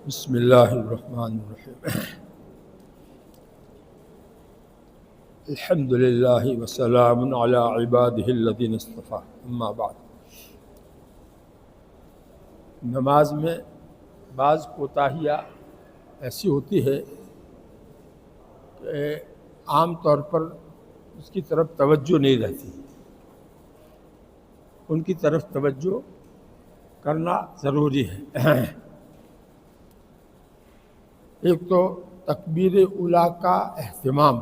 بسم اللہ الرحمن الرحیم الحمد للہ وسلام علی عبادہ الذین اصطفیٰ اما بعد۔ نماز میں بعض کوتاہیاں ایسی ہوتی ہے کہ عام طور پر اس کی طرف توجہ نہیں رہتی، ان کی طرف توجہ کرنا ضروری ہے۔ ایک تو تکبیر اولیٰ کا اہتمام،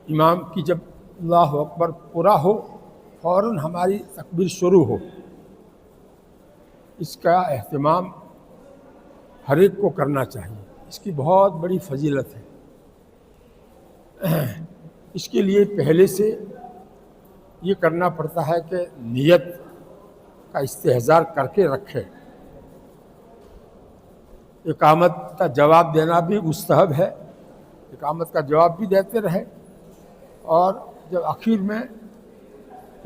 امام کی جب اللہ اکبر پورا ہو فوراً ہماری تکبیر شروع ہو، اس کا اہتمام ہر ایک کو کرنا چاہیے، اس کی بہت بڑی فضیلت ہے۔ اس کے لیے پہلے سے یہ کرنا پڑتا ہے کہ نیت کا استحضار کر کے رکھے۔ اقامت کا جواب دینا بھی مستحب ہے، اقامت کا جواب بھی دیتے رہے، اور جب آخر میں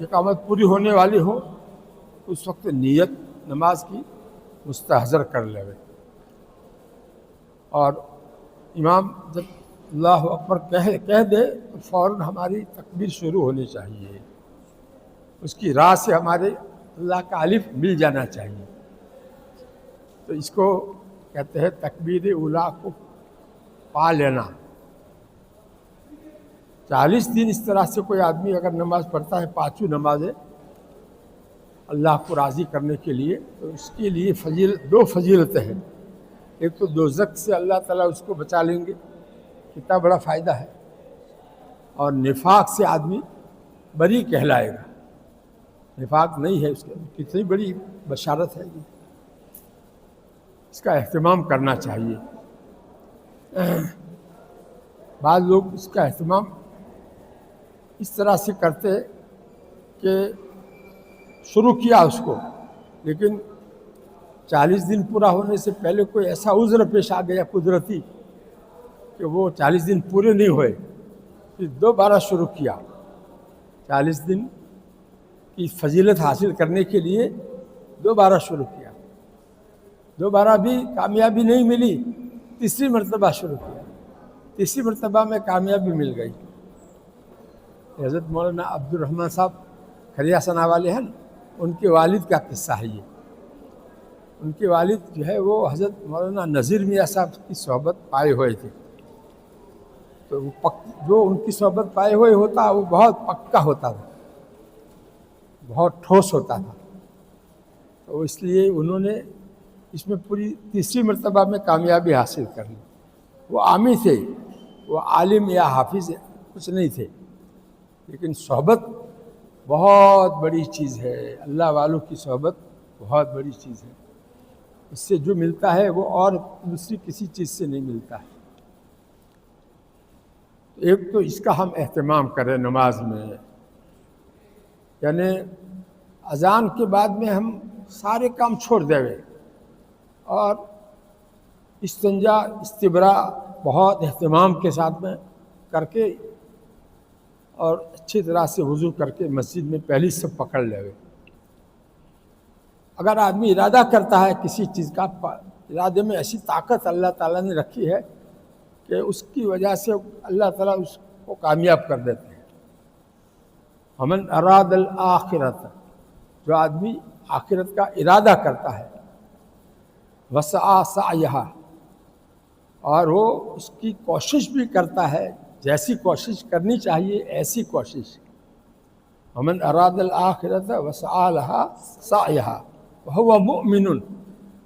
اقامت پوری ہونے والی ہو اس وقت نیت نماز کی مستحضر کر لے، اور امام جب اللہ اکبر کہہ دے تو فوراً ہماری تکبیر شروع ہونی چاہیے، اس کی راہ سے ہمارے اللہ کا الف مل جانا چاہیے۔ تو اس کو کہتے ہیں تکبیر اولیٰ کو پا لینا۔ 40 دن اس طرح سے کوئی آدمی اگر نماز پڑھتا ہے، پانچوں نمازیں اللہ کو راضی کرنے کے لیے، تو اس کے لیے دو فضیلتیں ہیں۔ ایک تو دوزخ سے اللہ تعالیٰ اس کو بچا لیں گے، کتنا بڑا فائدہ ہے، اور نفاق سے آدمی بری کہلائے گا، نفاق نہیں ہے اس کے، کتنی بڑی بشارت ہے یہ، اس کا اہتمام کرنا چاہیے۔ بعض لوگ اس کا اہتمام اس طرح سے کرتے کہ شروع کیا اس کو، لیکن 40 دن پورا ہونے سے پہلے کوئی ایسا عذر پیش آ گیا قدرتی کہ وہ 40 دن پورے نہیں ہوئے، پھر دوبارہ شروع کیا۔ 40 دن کی فضیلت حاصل کرنے کے لیے دوبارہ شروع کیا، دوبارہ بھی کامیابی نہیں ملی، تیسری مرتبہ شروع کیا، تیسری مرتبہ میں کامیابی مل گئی۔ حضرت مولانا عبد الرحمن صاحب کھریا ثنا والے ہیں، ان کے والد کا قصہ ہے یہ۔ ان کے والد جو ہے وہ حضرت مولانا نذیر میاں صاحب کی صحبت پائے ہوئے تھے، تو وہ جو ان کی صحبت پائے ہوئے ہوتا وہ بہت پکا ہوتا تھا، بہت ٹھوس ہوتا تھا، تو اس لیے انہوں نے اس میں پوری تیسری مرتبہ میں کامیابی حاصل کر لی۔ وہ عامی تھے، وہ عالم یا حافظ کچھ نہیں تھے، لیکن صحبت بہت بڑی چیز ہے، اللہ والوں کی صحبت بہت بڑی چیز ہے، اس سے جو ملتا ہے وہ اور دوسری کسی چیز سے نہیں ملتا ہے۔ ایک تو اس کا ہم اہتمام کریں نماز میں، یعنی اذان کے بعد میں ہم سارے کام چھوڑ دیں اور استنجا استبرا بہت اہتمام کے ساتھ میں کر کے اور اچھی طرح سے وضو کر کے مسجد میں پہلی صف پکڑ لے۔ اگر آدمی ارادہ کرتا ہے کسی چیز کا، ارادے میں ایسی طاقت اللہ تعالیٰ نے رکھی ہے کہ اس کی وجہ سے اللہ تعالیٰ اس کو کامیاب کر دیتے ہیں۔ ومن اراد الآخرۃ، جو آدمی آخرت کا ارادہ کرتا ہے، وسعی سعیہا، اور وہ اس کی کوشش بھی کرتا ہے، جیسی کوشش کرنی چاہیے ایسی کوشش۔ ومن اراد الآخرۃ وسعی لہا سعیہا وہو مؤمن،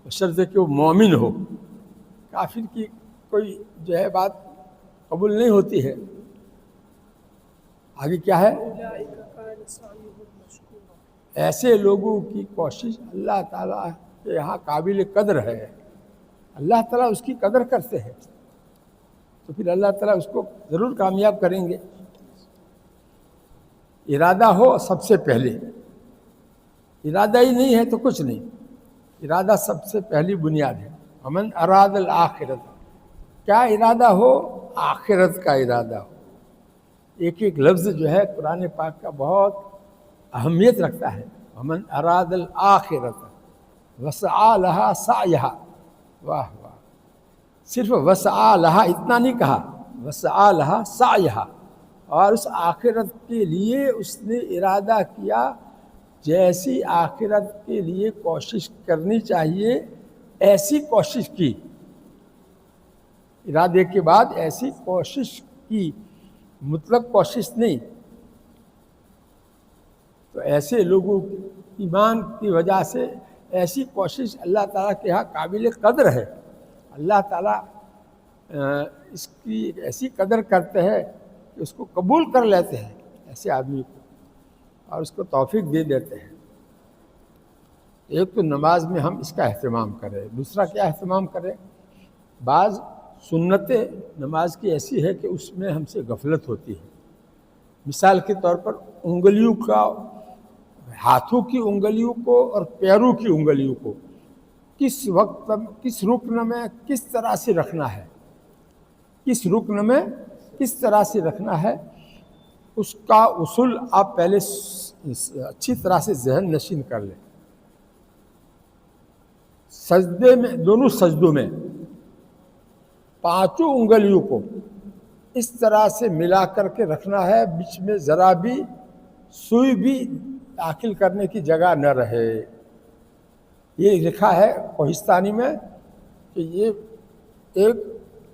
بشرط کہ وہ مومن ہو۔ کافر کی کوئی جو ہے بات قبول نہیں ہوتی ہے۔ آگے کیا ہے؟ ایسے لوگوں کی کوشش اللہ تعالیٰ کے یہاں قابل قدر ہے، اللہ تعالیٰ اس کی قدر کرتے ہیں، تو پھر اللہ تعالیٰ اس کو ضرور کامیاب کریں گے۔ ارادہ ہو سب سے پہلے، ارادہ ہی نہیں ہے تو کچھ نہیں، ارادہ سب سے پہلی بنیاد ہے۔ ومن اراد الآخرۃ، کیا ارادہ ہو؟ آخرت کا ارادہ ہو۔ ایک ایک لفظ جو ہے قرآن پاک کا بہت اہمیت رکھتا ہے۔ ومن اراد الآخرۃ، وسعى لها سعيها. واہ واہ، صرف وسعى لها اتنا نہیں کہا، وسعى لها سعيها، اور اس آخرت کے لیے اس نے ارادہ کیا جیسی آخرت کے لیے کوشش کرنی چاہیے ایسی کوشش کی، ارادے کے بعد ایسی کوشش کی، مطلق کوشش نہیں. تو ایسے لوگوں کی ایمان کی وجہ سے ایسی کوشش اللہ تعالیٰ کے یہاں قابل قدر ہے. اللہ تعالیٰ اس کی ایسی قدر کرتے ہیں کہ اس کو قبول کر لیتے ہیں ایسے آدمی کو، اور اس کو توفیق دے دیتے ہیں. ایک تو نماز میں ہم اس کا اہتمام کریں، دوسرا کیا اہتمام کریں؟ بعض سنت نماز کی ایسی ہے کہ اس میں ہم سے غفلت ہوتی ہے. مثال کے طور پر انگلیوں کا، ہاتھوں کی انگلیوں کو اور پیروں کی انگلیوں کو کس وقت کس رکن میں کس طرح سے رکھنا ہے، کس رکن میں کس طرح سے رکھنا ہے، اس کا اصول آپ پہلے اچھی طرح سے ذہن نشین کر لیں. سجدے میں، دونوں سجدوں میں پانچوں انگلیوں کو اس طرح سے ملا کر کے رکھنا ہے، بیچ میں ذرا بھی سوئی بھی داخل کرنے کی جگہ نہ رہے. یہ لکھا ہے کوہستانی میں کہ یہ ایک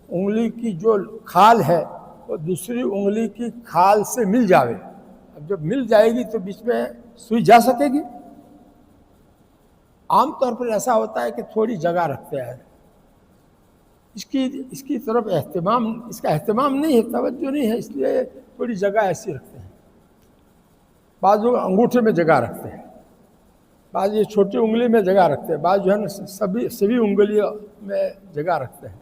انگلی کی جو کھال ہے وہ دوسری انگلی کی کھال سے مل جاوے. اب جب مل جائے گی تو بیچ میں سوئی جا سکے گی. عام طور پر ایسا ہوتا ہے کہ تھوڑی جگہ رکھتے ہیں، اس کی طرف اہتمام، اس کا اہتمام نہیں ہے، توجہ نہیں ہے، اس لیے تھوڑی جگہ ایسی رکھتے ہیں. بعض لوگ انگوٹھے میں جگہ رکھتے ہیں، بعض یہ چھوٹی انگلی میں جگہ رکھتے ہیں، بعض جو ہے نا سبھی انگلیوں میں جگہ رکھتے ہیں.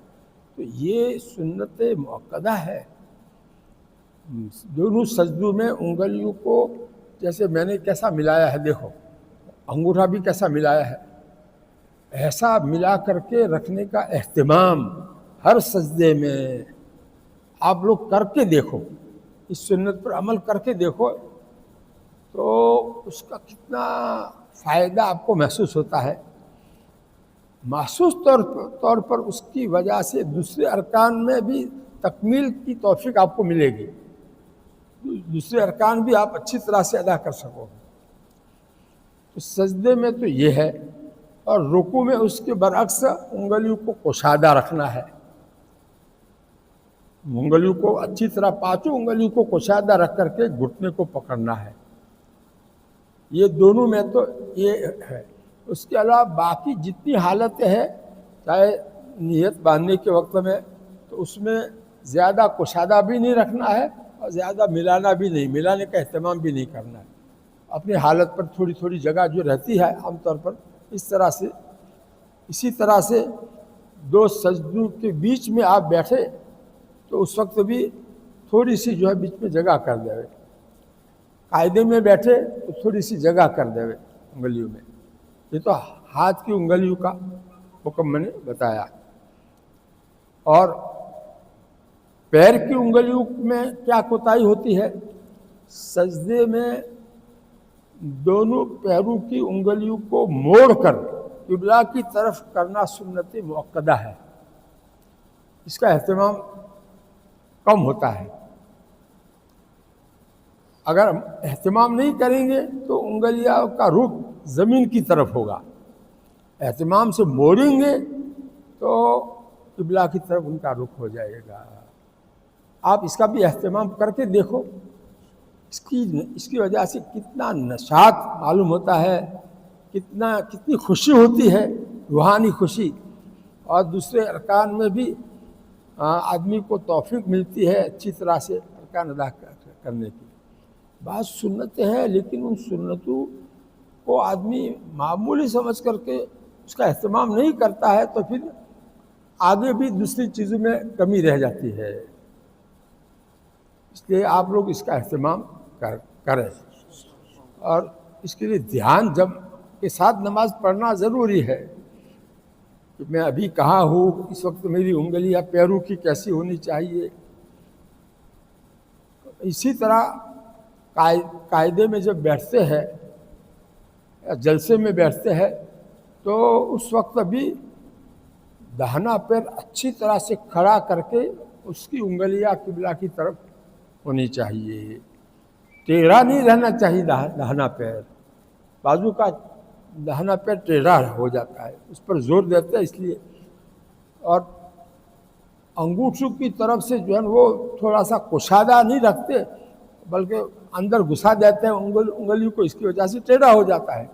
تو یہ سنت مؤکدہ ہے. دونوں سجدوں میں انگلیوں کو جیسے میں نے کیسا ملایا ہے، دیکھو انگوٹھا بھی کیسا ملایا ہے، ایسا ملا کر کے رکھنے کا اہتمام ہر سجدے میں آپ لوگ کر کے دیکھو، اس سنت پر عمل کر کے دیکھو تو اس کا کتنا فائدہ آپ کو محسوس ہوتا ہے. محسوس طور پر اس کی وجہ سے دوسرے ارکان میں بھی تکمیل کی توفیق آپ کو ملے گی، دوسرے ارکان بھی آپ اچھی طرح سے ادا کر سکو گے. تو سجدے میں تو یہ ہے، اور رکوع میں اس کے برعکس انگلیوں کو کشادہ رکھنا ہے. انگلیوں کو اچھی طرح، پانچوں انگلیوں کو کشادہ رکھ کر کے گھٹنے کو پکڑنا ہے. یہ دونوں میں تو یہ ہے. اس کے علاوہ باقی جتنی حالتیں ہیں، چاہے نیت باندھنے کے وقت میں، تو اس میں زیادہ کشادہ بھی نہیں رکھنا ہے اور زیادہ ملانا بھی نہیں، ملانے کا اہتمام بھی نہیں کرنا ہے. اپنی حالت پر تھوڑی تھوڑی جگہ جو رہتی ہے عام طور پر اس طرح سے. اسی طرح سے دو سجدوں کے بیچ میں آپ بیٹھے تو اس وقت بھی تھوڑی سی جو ہے بیچ میں جگہ کر دے. قاعدے میں بیٹھے تو تھوڑی سی جگہ کر دے انگلیوں میں. یہ تو ہاتھ کی انگلیوں کا حکم میں نے بتایا. اور پیر کی انگلیوں میں کیا کوتاہی ہوتی ہے؟ سجدے میں دونوں پیروں کی انگلیوں کو موڑ کر قبلہ کی طرف کرنا سنت مؤکدہ ہے. اس کا اہتمام کم ہوتا ہے. اگر ہم اہتمام نہیں کریں گے تو انگلیاں کا رخ زمین کی طرف ہوگا. اہتمام سے موڑیں گے تو قبلہ کی طرف ان کا رخ ہو جائے گا. آپ اس کا بھی اہتمام کر کے دیکھو. اس کی وجہ سے کتنا نشاط معلوم ہوتا ہے، کتنی خوشی ہوتی ہے، روحانی خوشی. اور دوسرے ارکان میں بھی آدمی کو توفیق ملتی ہے اچھی طرح سے ارکان ادا کرنے کی. بعض سنتیں ہیں لیکن ان سنتوں کو آدمی معمولی سمجھ کر کے اس کا اہتمام نہیں کرتا ہے تو پھر آگے بھی دوسری چیزوں میں کمی رہ جاتی ہے. اس لیے آپ لوگ اس کا اہتمام کریں، اور اس کے لیے دھیان جب کے ساتھ نماز پڑھنا ضروری ہے کہ میں ابھی کہاں ہوں، اس وقت میری انگلیاں پیروں کی کیسی ہونی چاہیے. اسی طرح قاعدے میں جب بیٹھتے ہیں یا جلسے میں بیٹھتے ہیں تو اس وقت بھی داہنا پیر اچھی طرح سے کھڑا کر کے اس کی انگلیاں قبلہ کی طرف ہونی چاہیے، ٹیڑھا نہیں رہنا چاہیے داہنا پیر۔ بازو کا داہنا پیر ٹیڑھا ہو جاتا ہے، اس پر زور دیتے ہیں اس لیے، اور انگوٹھوں کی طرف سے جو ہے وہ تھوڑا سا کشادہ نہیں رکھتے بلکہ اندر گھسا دیتے ہیں انگلیوں کو، اس کی وجہ سے ٹیڑھا ہو جاتا ہے۔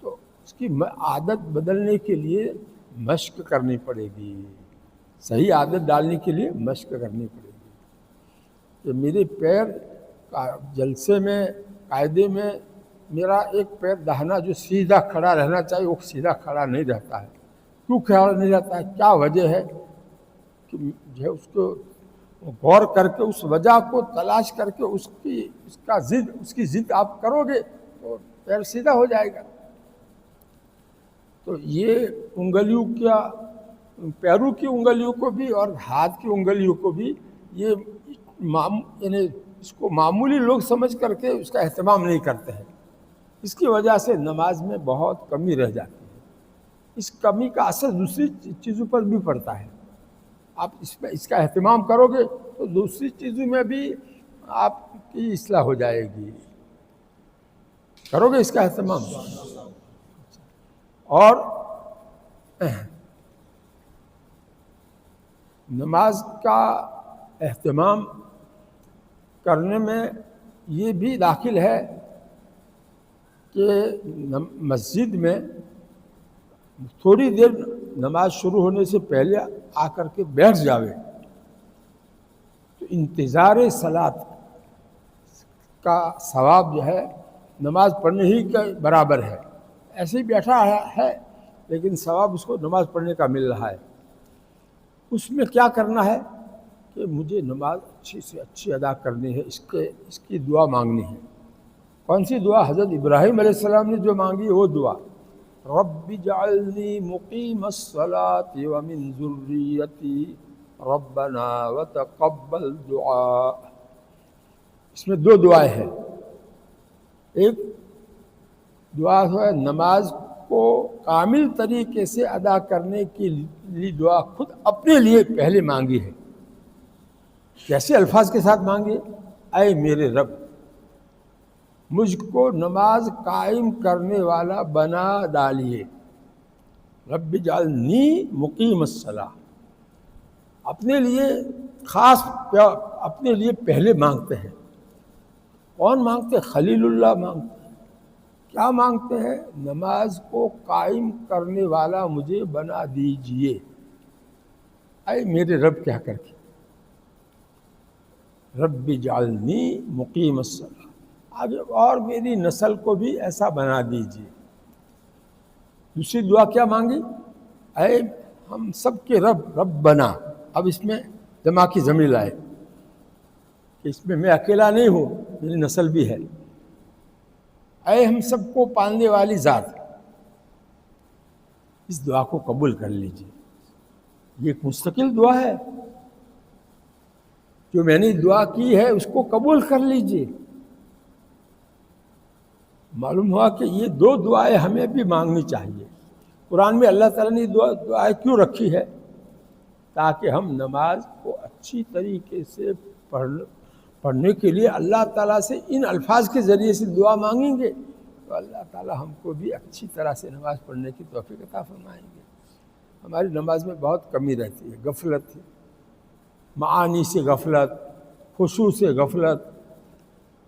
تو اس کی عادت بدلنے کے لیے مشق کرنی پڑے گی، صحیح عادت ڈالنے کے لیے مشق کرنی پڑے گی کہ میرے پیر جلسے میں قاعدے میں میرا ایک پیر داہنا جو سیدھا کھڑا رہنا چاہیے وہ سیدھا کھڑا نہیں رہتا ہے۔ کیوں کھڑا نہیں رہتا ہے؟ کیا وجہ ہے کہ جو ہے اس کو غور کر کے اس وجہ کو تلاش کر کے اس کی ضد آپ کرو گے تو پیر سیدھا ہو جائے گا۔ تو یہ انگلیوں کیا پیروں کی انگلیوں کو بھی اور ہاتھ کی انگلیوں کو بھی یہ یعنی اس کو معمولی لوگ سمجھ کر کے اس کا اہتمام نہیں کرتے ہیں، اس کی وجہ سے نماز میں بہت کمی رہ جاتی ہے۔ اس کمی کا اثر دوسری چیزوں پر بھی پڑتا ہے۔ آپ اس کا اہتمام کرو گے تو دوسری چیزوں میں بھی آپ کی اصلاح ہو جائے گی، کرو گے اس کا اہتمام۔ اور نماز کا اہتمام کرنے میں یہ بھی داخل ہے کہ مسجد میں تھوڑی دیر نماز شروع ہونے سے پہلے آ کر کے بیٹھ جاوے تو انتظار صلاۃ کا ثواب جو ہے نماز پڑھنے ہی کے برابر ہے۔ ایسے ہی بیٹھا ہے لیکن ثواب اس کو نماز پڑھنے کا مل رہا ہے۔ اس میں کیا کرنا ہے کہ مجھے نماز اچھی سے اچھی ادا کرنی ہے، اس کی دعا مانگنی ہے۔ کون سی دعا؟ حضرت ابراہیم علیہ السلام نے جو مانگی وہ دعا، رب اجعلنی مقیم الصلاۃ ومن ذریتی ربنا وتقبل دعاء۔ اس میں دو دعائیں ہیں۔ ایک دعا ہے نماز کو کامل طریقے سے ادا کرنے کے لیے دعا خود اپنے لیے پہلے مانگی ہے۔ کیسے الفاظ کے ساتھ مانگی؟ اے میرے رب، مجھ کو نماز قائم کرنے والا بنا ڈالیے۔ رب اجعلنی مقیم الصلاۃ، اپنے لیے خاص اپنے لیے پہلے مانگتے ہیں۔ کون مانگتے ہیں؟ خلیل اللہ مانگتے ہیں۔ کیا مانگتے ہیں؟ نماز کو قائم کرنے والا مجھے بنا دیجئے۔ اے میرے رب کہہ کر کے، رب اجعلنی مقیم الصلاۃ، آگے اور میری نسل کو بھی ایسا بنا دیجئے۔ دوسری دعا کیا مانگی؟ اے ہم سب کے رب بنا۔ اب اس میں جمع کی ضمیر لائے کہ اس میں میں اکیلا نہیں ہوں، میری نسل بھی ہے۔ اے ہم سب کو پالنے والی ذات، اس دعا کو قبول کر لیجیے۔ یہ ایک مستقل دعا ہے، جو میں نے دعا کی ہے اس کو قبول کر لیجیے۔ معلوم ہوا کہ یہ دو دعائیں ہمیں بھی مانگنی چاہیے۔ قرآن میں اللہ تعالیٰ نے دعائیں کیوں رکھی ہے؟ تاکہ ہم نماز کو اچھی طریقے سے پڑھنے کے لیے اللہ تعالیٰ سے ان الفاظ کے ذریعے سے دعا مانگیں گے تو اللہ تعالیٰ ہم کو بھی اچھی طرح سے نماز پڑھنے کی توفیق عطا فرمائیں گے۔ ہماری نماز میں بہت کمی رہتی ہے، غفلت ہے، معانی سے غفلت، خشوع سے غفلت۔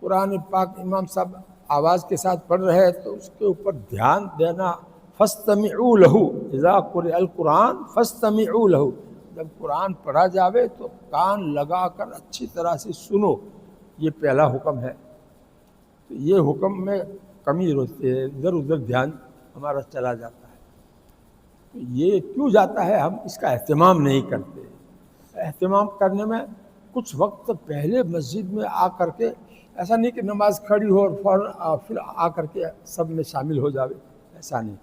قرآن پاک امام صاحب آواز کے ساتھ پڑھ رہے ہیں تو اس کے اوپر دھیان دینا، فاستمعوا له اذا قرئ القرآن فاستمعوا له، جب قرآن پڑھا جاوے تو کان لگا کر اچھی طرح سے سنو، یہ پہلا حکم ہے۔ تو یہ حکم میں کمی ہوتی ہے، ادھر ادھر دھیان ہمارا چلا جاتا ہے۔ تو یہ کیوں جاتا ہے؟ ہم اس کا اہتمام نہیں کرتے۔ اہتمام کرنے میں کچھ وقت پہلے مسجد میں آ کر کے، ایسا نہیں کہ نماز کھڑی ہو اور فوراً پھر آ کر کے سب میں شامل ہو جاوے، ایسا نہیں۔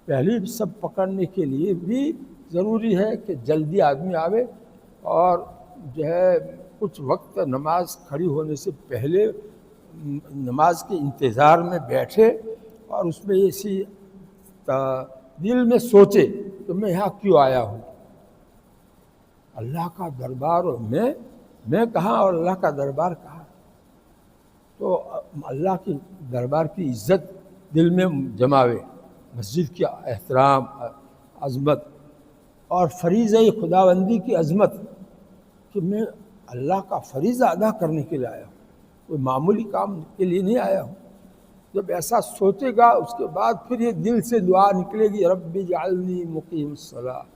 پہلی سب پکڑنے کے لیے بھی ضروری ہے کہ جلدی آدمی آوے اور جو ہے کچھ وقت نماز کھڑی ہونے سے پہلے نماز کے انتظار میں بیٹھے اور اس میں ایسی دل میں سوچے کہ میں یہاں کیوں آیا ہوں، اللہ کا دربار اور میں کہاں اور اللہ کا دربار کہاں. تو اللہ کی دربار کی عزت دل میں جماوے، مسجد کی احترام، عظمت اور فریضہ خداوندی کی عظمت کہ میں اللہ کا فریضہ ادا کرنے کے لیے آیا ہوں، کوئی معمولی کام کے لیے نہیں آیا ہوں. جب ایسا سوچے گا اس کے بعد پھر یہ دل سے دعا نکلے گی رب اجعلنی مقیم الصلاۃ،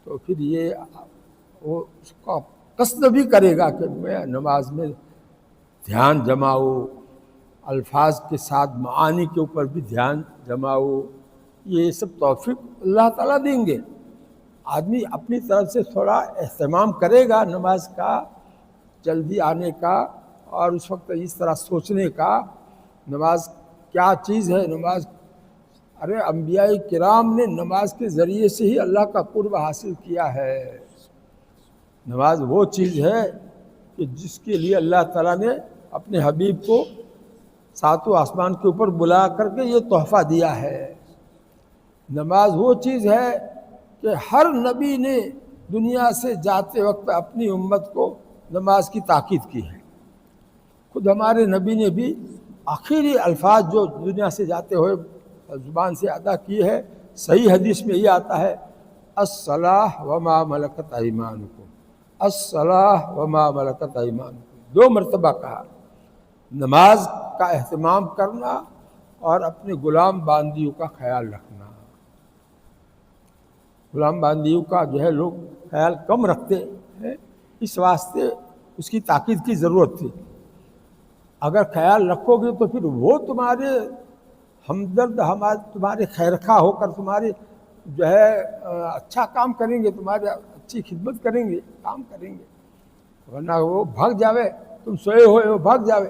تو پھر یہ وہ اس کا قصد بھی کرے گا کہ میں نماز میں دھیان جماؤں، الفاظ کے ساتھ معانی کے اوپر بھی دھیان جماؤں. یہ سب توفیق اللہ تعالیٰ دیں گے. آدمی اپنی طرف سے تھوڑا اہتمام کرے گا نماز کا، جلدی آنے کا، اور اس وقت اس طرح سوچنے کا نماز کیا چیز ہے. نماز ارے انبیاء کرام نے نماز کے ذریعے سے ہی اللہ کا قرب حاصل کیا ہے. نماز وہ چیز ہے کہ جس کے لیے اللہ تعالیٰ نے اپنے حبیب کو ساتوں آسمان کے اوپر بلا کر کے یہ تحفہ دیا ہے. نماز وہ چیز ہے کہ ہر نبی نے دنیا سے جاتے وقت اپنی امت کو نماز کی تاکید کی ہے. خود ہمارے نبی نے بھی آخری الفاظ جو دنیا سے جاتے ہوئے زبان سے ادا کی ہے، صحیح حدیث میں یہ آتا ہے الصلاۃ وما ملکت ایمانکم، الصلاۃ وما ملکت ایمانکم، 2 مرتبہ کہا. نماز کا اہتمام کرنا اور اپنے غلام باندیوں کا خیال رکھنا. غلام باندیوں کا جو ہے لوگ خیال کم رکھتے ہیں، اس واسطے اس کی تاکید کی ضرورت تھی. اگر خیال رکھو گے تو پھر وہ تمہارے ہمدرد، تمہارے خیرخواہ ہو کر تمہارے جو ہے اچھا کام کریں گے، تمہارے اچھی خدمت کریں گے، کام کریں گے. ورنہ وہ بھاگ جاوے، تم سوئے ہوئے وہ بھاگ جاوے،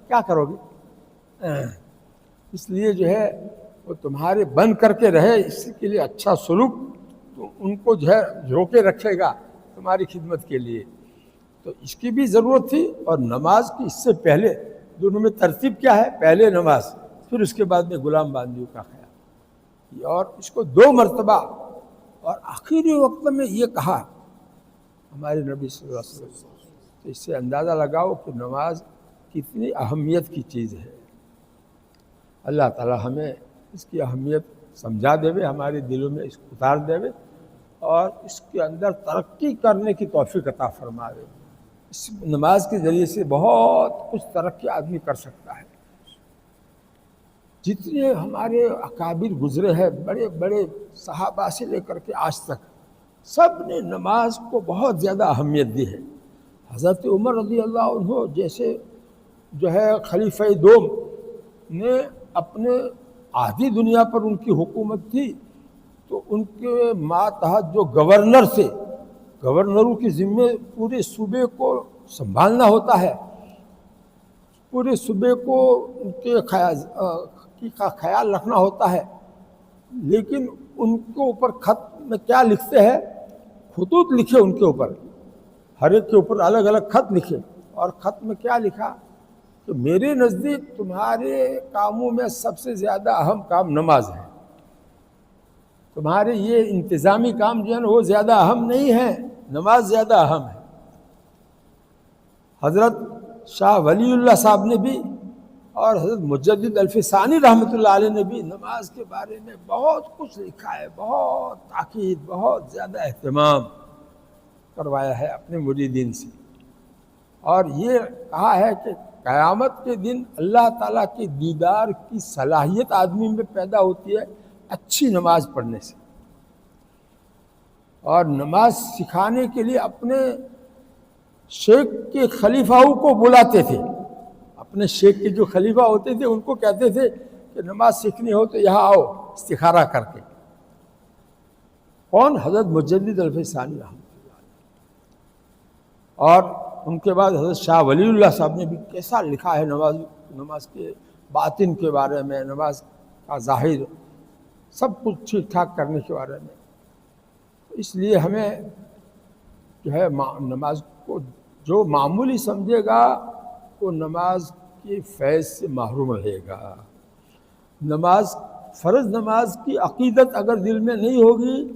کیا کرو گے؟ اس لیے جو ہے وہ تمہارے بن کر کے رہے، اس کے لیے اچھا سلوک تو ان کو جو ہے روکے رکھے گا تمہاری خدمت کے لیے. تو اس کی بھی ضرورت تھی. اور نماز کی اس سے پہلے دونوں میں ترتیب کیا ہے؟ پہلے نماز، پھر اس کے بعد میں غلام باندیوں کا خیال. اور اس کو 2 مرتبہ اور آخری وقت میں یہ کہا ہمارے نبی صلی اللہ علیہ وسلم. تو اس سے اندازہ لگاؤ کہ نماز کتنی اہمیت کی چیز ہے. اللہ تعالی ہمیں اس کی اہمیت سمجھا دے، ہمارے دلوں میں اس کو اتار دے اور اس کے اندر ترقی کرنے کی توفیق عطا فرمائے. اس نماز کے ذریعے سے بہت کچھ ترقی آدمی کر سکتا ہے. جتنے ہمارے اکابر گزرے ہیں، بڑے بڑے صحابہ سے لے کر کے آج تک، سب نے نماز کو بہت زیادہ اہمیت دی ہے. حضرت عمر رضی اللہ عنہ جیسے جو ہے خلیفہ دوم نے اپنے آدھی دنیا پر ان کی حکومت تھی، تو ان کے ماتحت جو گورنر سے، گورنروں کی ذمے پورے صوبے کو سنبھالنا ہوتا ہے، پورے صوبے کو ان کے کا خیال رکھنا ہوتا ہے. لیکن ان کے اوپر خط میں کیا لکھتے ہیں؟ خطوط لکھے ان کے اوپر، ہر ایک کے اوپر الگ الگ خط لکھے. اور خط میں کیا لکھا کہ میرے نزدیک تمہارے کاموں میں سب سے زیادہ اہم کام نماز ہے. تمہارے یہ انتظامی کام جو ہے نا وہ زیادہ اہم نہیں ہے، نماز زیادہ اہم ہے. حضرت شاہ ولی اللہ صاحب نے بھی اور حضرت مجدد الفسانی رحمۃ اللہ علیہ نے بھی نماز کے بارے میں بہت کچھ لکھا ہے، بہت تاکید، بہت زیادہ اہتمام کروایا ہے اپنے مریدین سے. اور یہ کہا ہے کہ قیامت کے دن اللہ تعالیٰ کے دیدار کی صلاحیت آدمی میں پیدا ہوتی ہے اچھی نماز پڑھنے سے. اور نماز سکھانے کے لیے اپنے شیخ کے خلیفاؤں کو بلاتے تھے. اپنے شیخ کے جو خلیفہ ہوتے تھے ان کو کہتے تھے کہ نماز سیکھنی ہو تو یہاں آؤ استخارہ کر کے. کون؟ حضرت مجدد الفسانی رحمۃ اللہ علیہ. اور ان کے بعد حضرت شاہ ولی اللہ صاحب نے بھی کیسا لکھا ہے نماز کے باطن کے بارے میں، نماز کا ظاہر، سب کچھ ٹھیک ٹھاک کرنے کے بارے میں. اس لیے ہمیں جو ہے نماز کو جو معمولی سمجھے گا وہ نماز کی فیض سے محروم رہے گا. نماز فرض نماز کی عقیدت اگر دل میں نہیں ہوگی،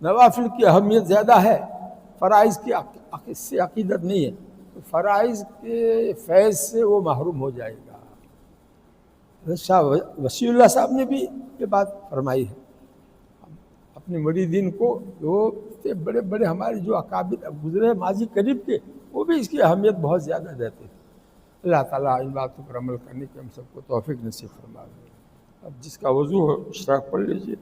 نوافل کی اہمیت زیادہ ہے، فرائض کی اس سے عقیدت نہیں ہے، تو فرائض کے فیض سے وہ محروم ہو جائے گا۔ شاہ وسیع اللہ صاحب نے بھی یہ بات فرمائی ہے اپنے مریدین کو، جو بڑے بڑے ہمارے جو اکابر گزرے ماضی قریب کے، وہ بھی اس کی اہمیت بہت زیادہ دیتے ہیں۔ اللہ تعالیٰ ان باتوں پر عمل کرنے کی ہم سب کو توفیق نصیب فرما دے۔ اب جس کا وضو ہو اشراق پڑھ لیجیے۔